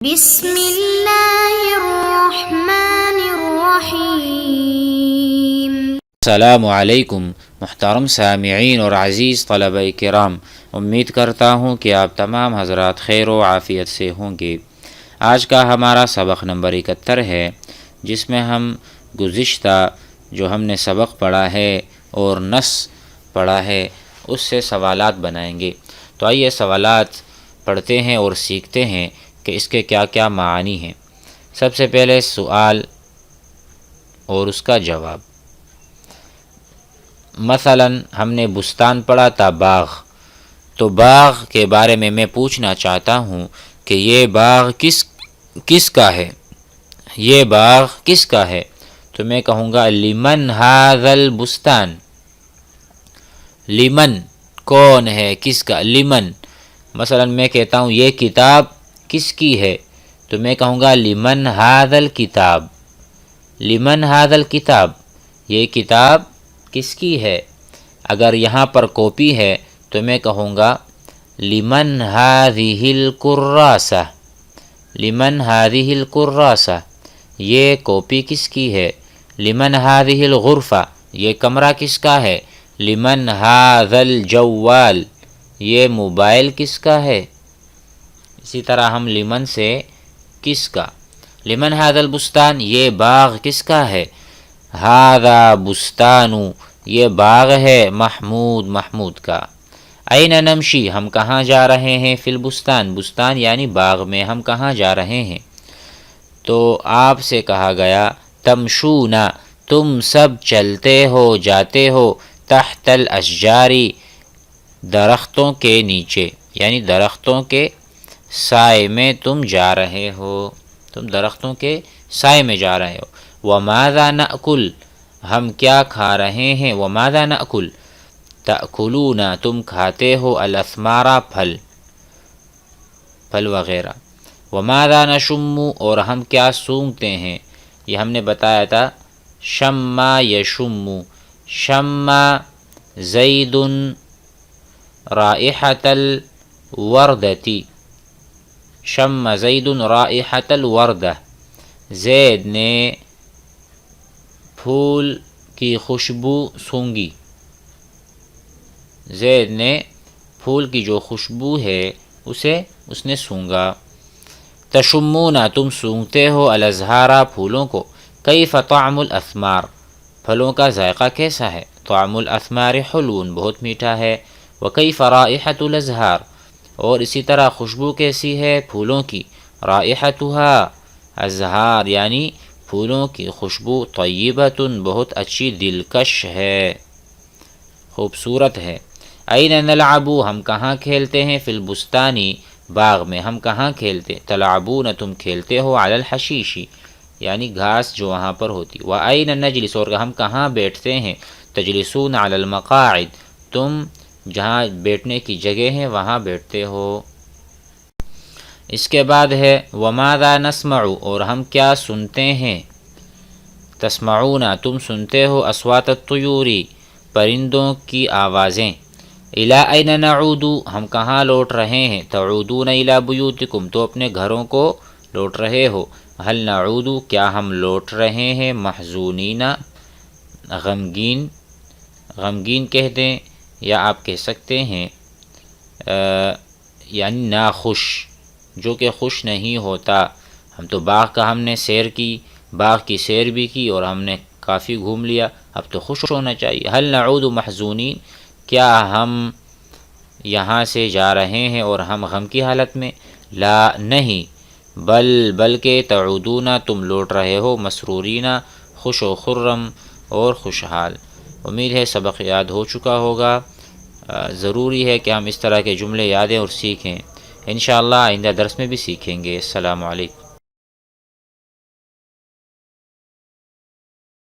بسم اللہ الرحمن الرحیم۔ السلام علیکم محترم سامعین اور عزیز طلبہ کرام، امید کرتا ہوں کہ آپ تمام حضرات خیر و عافیت سے ہوں گے۔ آج کا ہمارا سبق نمبر 71 ہے، جس میں ہم گزشتہ جو ہم نے سبق پڑھا ہے اور نص پڑھا ہے اس سے سوالات بنائیں گے۔ تو آئیے سوالات پڑھتے ہیں اور سیکھتے ہیں کہ اس کے کیا کیا معانی ہیں۔ سب سے پہلے سوال اور اس کا جواب۔ مثلا ہم نے بستان پڑھا تھا، باغ، تو باغ کے بارے میں پوچھنا چاہتا ہوں کہ یہ باغ کس کا ہے، یہ باغ کس کا ہے؟ تو میں کہوں گا لمن ھذا البستان۔ لمن کون ہے، کس کا؟ لمن۔ مثلا میں کہتا ہوں یہ کتاب کس کی ہے، تو میں کہوں گا لمن ھذا الکتاب۔ لمن ھذا الکتاب، یہ کتاب کس کی ہے؟ اگر یہاں پر کاپی ہے تو میں کہوں گا لمن ھذہ الکراسہ۔ لمن ھذہ الکراسہ، یہ کاپی کس کی ہے؟ لمن ھذہ الغرفہ، یہ کمرہ کس کا ہے؟ لمن ھذا الجوال، یہ موبائل کس کا ہے؟ اسی طرح ہم لمن سے کس کا۔ لمن ھذا البستان، یہ باغ کس کا ہے؟ ھذا بستان، یہ باغ ہے محمود کا۔ این نمشی، ہم کہاں جا رہے ہیں؟ فی البستان، بستان یعنی باغ میں ہم کہاں جا رہے ہیں؟ تو آپ سے کہا گیا تمشون، تم سب چلتے ہو، جاتے ہو، تحت الاشجار، درختوں کے نیچے، یعنی درختوں کے سائے میں تم جا رہے ہو، تم درختوں کے سائے میں جا رہے ہو۔ وماذا نأکل، ہم کیا کھا رہے ہیں؟ وماذا نأکل، تأکلون، تم کھاتے ہو، الاسمار، پھل وغیرہ۔ وماذا نشم، اور ہم کیا سونگھتے ہیں؟ یہ ہم نے بتایا تھا شما یشم۔ شما زید رائحۃ الوردۃ، شم زید رائحۃ الوردہ، زید نے پھول کی خوشبو سونگھی، زید نے پھول کی جو خوشبو ہے اس نے سونگھا۔ تشمون، تم سونگھتے ہو، الازہار، پھولوں کو۔ کیف طعم الاسمار، پھلوں کا ذائقہ کیسا ہے؟ طعم الاسمار حلو، بہت میٹھا ہے۔ وکیف رائحۃ الازہار، اور اسی طرح خوشبو کیسی ہے پھولوں کی؟ رائحتها، ازہار یعنی پھولوں کی خوشبو، طیبۃ، بہت اچھی، دلکش ہے، خوبصورت ہے۔ این نلعب، ہم کہاں کھیلتے ہیں؟ فی البستان، باغ میں ہم کہاں کھیلتے؟ تلعبون، تم کھیلتے ہو، علی الحشیش، یعنی گھاس جو وہاں پر ہوتی۔ وَأَيْنَ نَجْلِسُ، اور ہم کہاں بیٹھتے ہیں؟ تجلسون علی المقاعد، تم جہاں بیٹھنے کی جگہ ہے وہاں بیٹھتے ہو۔ اس کے بعد ہے وَمَاذَا نَسْمَعُ، اور ہم کیا سنتے ہیں؟ تسمعون، تم سنتے ہو، اصوات الطیور، پرندوں کی آوازیں۔ الی این نعود، ہم کہاں لوٹ رہے ہیں؟ تعودون الی بیوتکم، تو اپنے گھروں کو لوٹ رہے ہو۔ هل نعود، کیا ہم لوٹ رہے ہیں؟ محزونین، غمگین کہہ دیں، یا آپ کہہ سکتے ہیں یعنی ناخوش، جو کہ خوش نہیں ہوتا۔ ہم تو باغ کا ہم نے سیر کی، باغ کی سیر بھی کی اور ہم نے کافی گھوم لیا، اب تو خوش ہونا چاہیے۔ هل نعود محزونین، کیا ہم یہاں سے جا رہے ہیں اور ہم غم کی حالت میں؟ لا، نہیں، بلکہ تعودون، تم لوٹ رہے ہو، مسرورین، خوش و خرم اور خوشحال۔ امید ہے سبق یاد ہو چکا ہوگا۔ ضروری ہے کہ ہم اس طرح کے جملے یادیں اور سیکھیں، انشاءاللہ آئندہ درس میں بھی سیکھیں گے۔ السلام علیکم۔